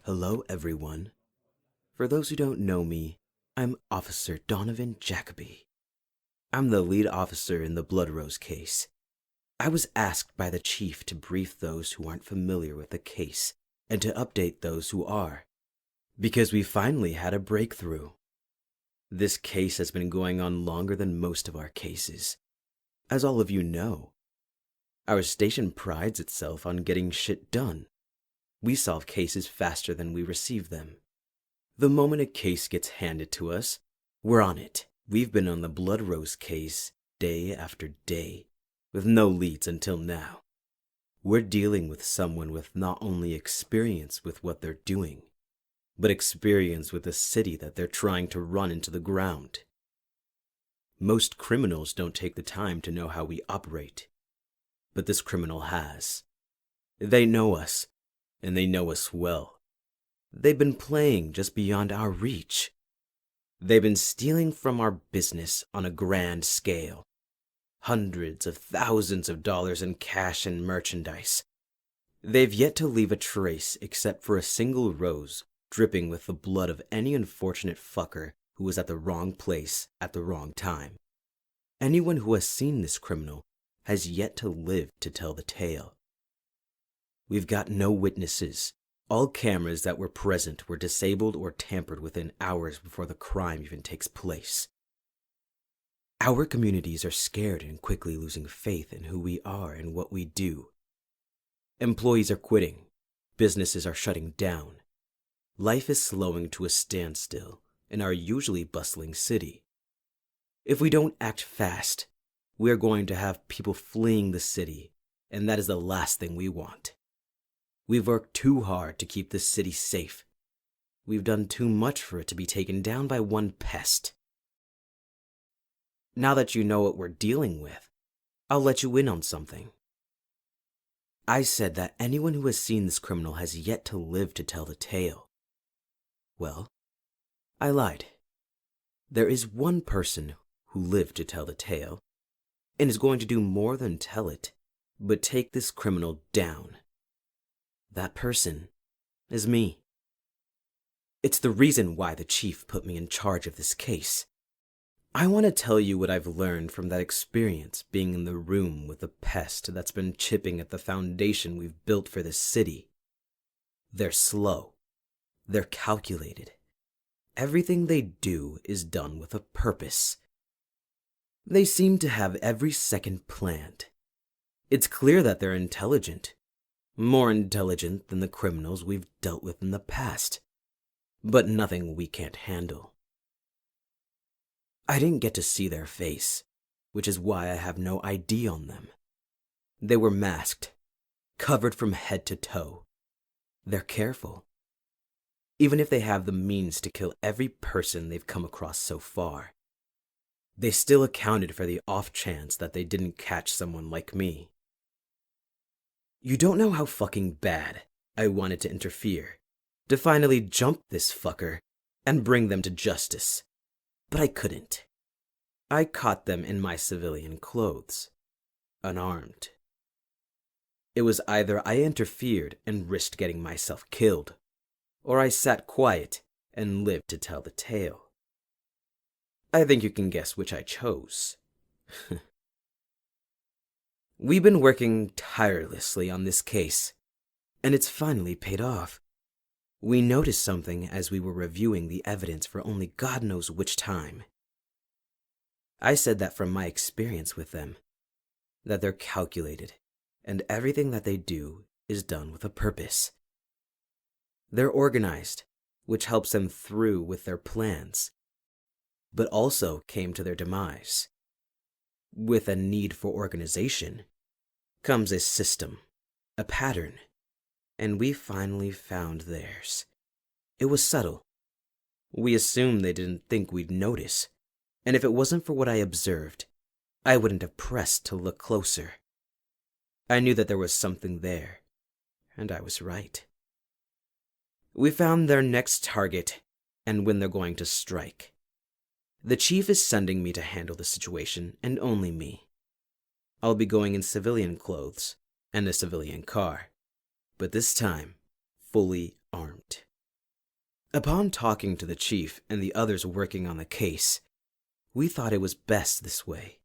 Hello, everyone. For those who don't know me, I'm Officer Donovan Jacoby. I'm the lead officer in the Blood Rose case. I was asked by the chief to brief those who aren't familiar with the case and to update those who are, because we finally had a breakthrough. This case has been going on longer than most of our cases, as all of you know. Our station prides itself on getting shit done. We solve cases faster than we receive them. The moment a case gets handed to us, we're on it. We've been on the Blood Rose case day after day, with no leads until now. We're dealing with someone with not only experience with what they're doing, but experience with the city that they're trying to run into the ground. Most criminals don't take the time to know how we operate, but this criminal has. They know us, and they know us well. They've been playing just beyond our reach. They've been stealing from our business on a grand scale. Hundreds of thousands of dollars in cash and merchandise. They've yet to leave a trace except for a single rose dripping with the blood of any unfortunate fucker who was at the wrong place at the wrong time. Anyone who has seen this criminal has yet to live to tell the tale. We've got no witnesses. All cameras that were present were disabled or tampered within hours before the crime even takes place. Our communities are scared and quickly losing faith in who we are and what we do. Employees are quitting. Businesses are shutting down. Life is slowing to a standstill in our usually bustling city. If we don't act fast, we're going to have people fleeing the city, and that is the last thing we want. We've worked too hard to keep this city safe. We've done too much for it to be taken down by one pest. Now that you know what we're dealing with, I'll let you in on something. I said that anyone who has seen this criminal has yet to live to tell the tale. Well, I lied. There is one person who lived to tell the tale, and is going to do more than tell it, but take this criminal down. That person is me. It's the reason why the chief put me in charge of this case. I want to tell you what I've learned from that experience being in the room with the pest that's been chipping at the foundation we've built for this city. They're slow. They're calculated. Everything they do is done with a purpose. They seem to have every second planned. It's clear that they're intelligent. More intelligent than the criminals we've dealt with in the past, but nothing we can't handle. I didn't get to see their face, which is why I have no ID on them. They were masked, covered from head to toe. They're careful. Even if they have the means to kill every person they've come across so far, they still accounted for the off chance that they didn't catch someone like me. You don't know how fucking bad I wanted to interfere, to finally jump this fucker and bring them to justice. But I couldn't. I caught them in my civilian clothes, unarmed. It was either I interfered and risked getting myself killed, or I sat quiet and lived to tell the tale. I think you can guess which I chose. We've been working tirelessly on this case, and it's finally paid off. We noticed something as we were reviewing the evidence for only God knows which time. I said that from my experience with them, that they're calculated, and everything that they do is done with a purpose. They're organized, which helps them through with their plans, but also came to their demise. With a need for organization comes a system, a pattern, and we finally found theirs. It was subtle. We assumed they didn't think we'd notice, and if it wasn't for what I observed, I wouldn't have pressed to look closer. I knew that there was something there, and I was right. We found their next target and when they're going to strike. The chief is sending me to handle the situation, and only me. I'll be going in civilian clothes and a civilian car, but this time fully armed. Upon talking to the chief and the others working on the case, we thought it was best this way.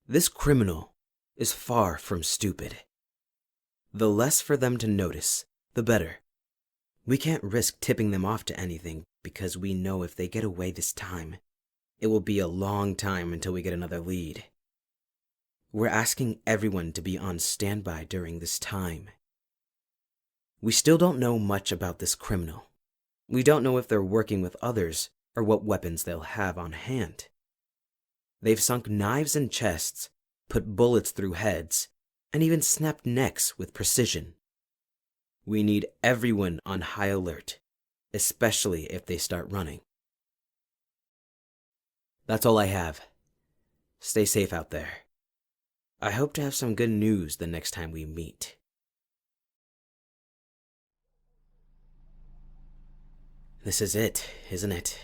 This criminal is far from stupid. The less for them to notice, the better. We can't risk tipping them off to anything because we know if they get away this time, it will be a long time until we get another lead. We're asking everyone to be on standby during this time. We still don't know much about this criminal. We don't know if they're working with others or what weapons they'll have on hand. They've sunk knives in chests, put bullets through heads, and even snapped necks with precision. We need everyone on high alert, especially if they start running. That's all I have. Stay safe out there. I hope to have some good news the next time we meet. This is it, isn't it?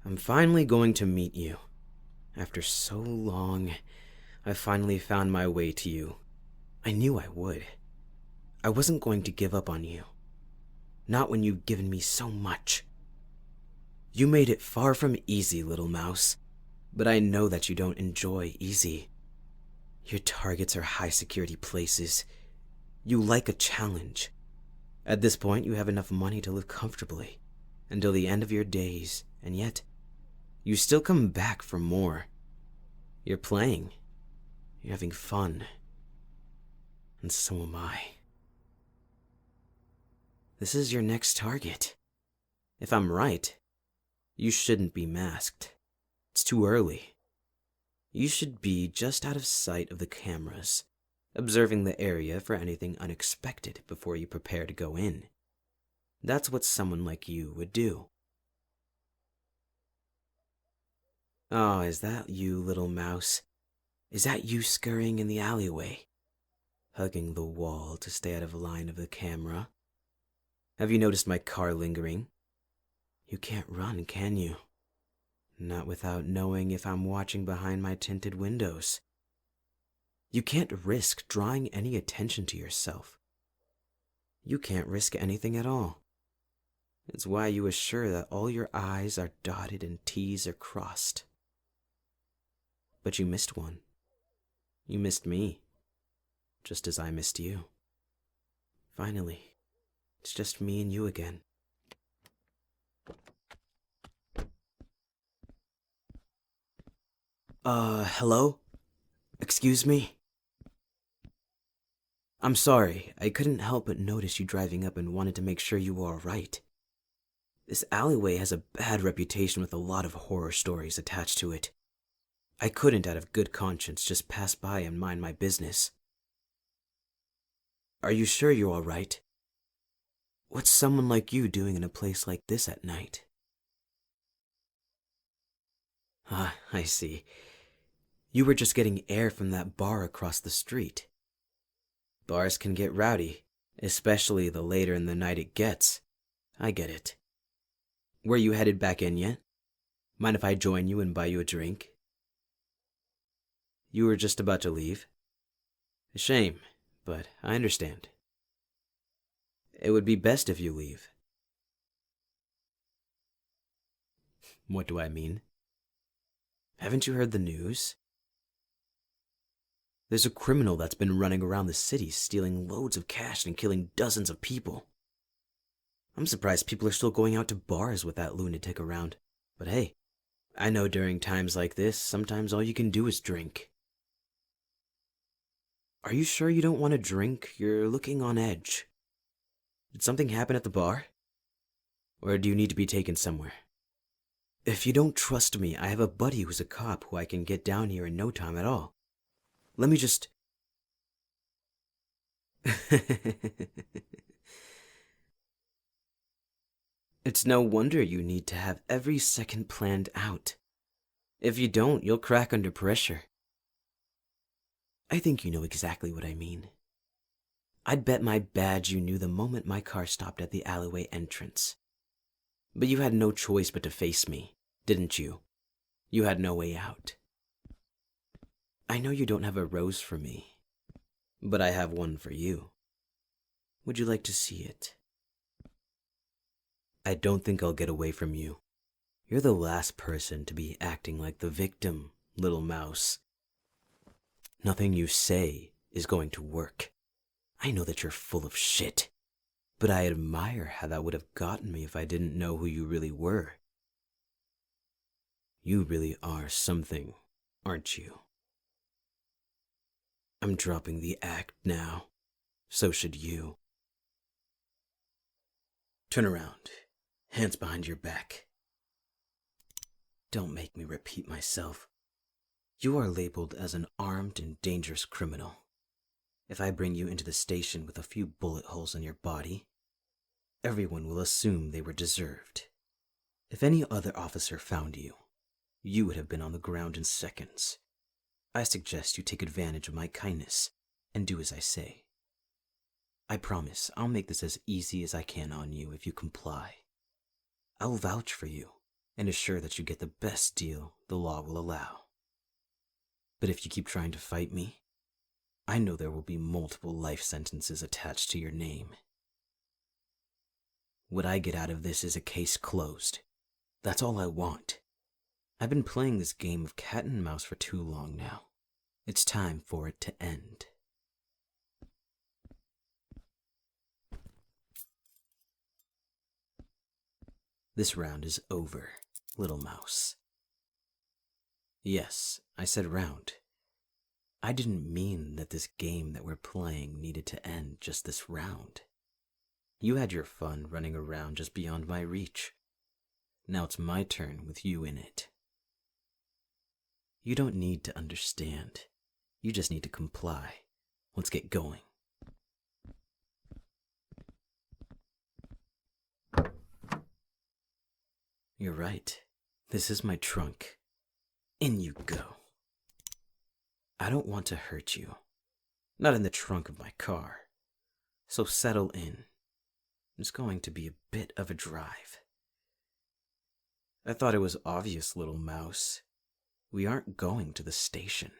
I'm finally going to meet you. After so long, I finally found my way to you. I knew I would. I wasn't going to give up on you. Not when you've given me so much. You made it far from easy, little mouse, but I know that you don't enjoy easy. Your targets are high-security places. You like a challenge. At this point, you have enough money to live comfortably until the end of your days, and yet, you still come back for more. You're playing. You're having fun. And so am I. This is your next target. If I'm right, you shouldn't be masked. It's too early. You should be just out of sight of the cameras, observing the area for anything unexpected before you prepare to go in. That's what someone like you would do. Oh, is that you, little mouse? Is that you scurrying in the alleyway, hugging the wall to stay out of line of the camera? Have you noticed my car lingering? You can't run, can you? Not without knowing if I'm watching behind my tinted windows. You can't risk drawing any attention to yourself. You can't risk anything at all. It's why you assure that all your I's are dotted and T's are crossed. But you missed one. You missed me, just as I missed you. Finally, it's just me and you again. Hello? Excuse me? I'm sorry, I couldn't help but notice you driving up and wanted to make sure you were alright. This alleyway has a bad reputation with a lot of horror stories attached to it. I couldn't, out of good conscience, just pass by and mind my business. Are you sure you're alright? What's someone like you doing in a place like this at night? Ah, I see. You were just getting air from that bar across the street. Bars can get rowdy, especially the later in the night it gets. I get it. Were you headed back in yet? Mind if I join you and buy you a drink? You were just about to leave? A shame, but I understand. It would be best if you leave. What do I mean? Haven't you heard the news? There's a criminal that's been running around the city stealing loads of cash and killing dozens of people. I'm surprised people are still going out to bars with that lunatic around. But hey, I know during times like this, sometimes all you can do is drink. Are you sure you don't want to drink? You're looking on edge. Did something happen at the bar? Or do you need to be taken somewhere? If you don't trust me, I have a buddy who's a cop who I can get down here in no time at all. Let me just... It's no wonder you need to have every second planned out. If you don't, you'll crack under pressure. I think you know exactly what I mean. I'd bet my badge you knew the moment my car stopped at the alleyway entrance. But you had no choice but to face me, didn't you? You had no way out. I know you don't have a rose for me, but I have one for you. Would you like to see it? I don't think I'll get away from you. You're the last person to be acting like the victim, little mouse. Nothing you say is going to work. I know that you're full of shit, but I admire how that would have gotten me if I didn't know who you really were. You really are something, aren't you? I'm dropping the act now. So should you. Turn around. Hands behind your back. Don't make me repeat myself. You are labeled as an armed and dangerous criminal. If I bring you into the station with a few bullet holes in your body, everyone will assume they were deserved. If any other officer found you, you would have been on the ground in seconds. I suggest you take advantage of my kindness and do as I say. I promise I'll make this as easy as I can on you if you comply. I'll vouch for you and assure that you get the best deal the law will allow. But if you keep trying to fight me, I know there will be multiple life sentences attached to your name. What I get out of this is a case closed. That's all I want. I've been playing this game of cat and mouse for too long now. It's time for it to end. This round is over, little mouse. Yes, I said round. I didn't mean that this game that we're playing needed to end just this round. You had your fun running around just beyond my reach. Now it's my turn with you in it. You don't need to understand. You just need to comply. Let's get going. You're right. This is my trunk. In you go. I don't want to hurt you. Not in the trunk of my car. So settle in. It's going to be a bit of a drive. I thought it was obvious, little mouse. We aren't going to the station.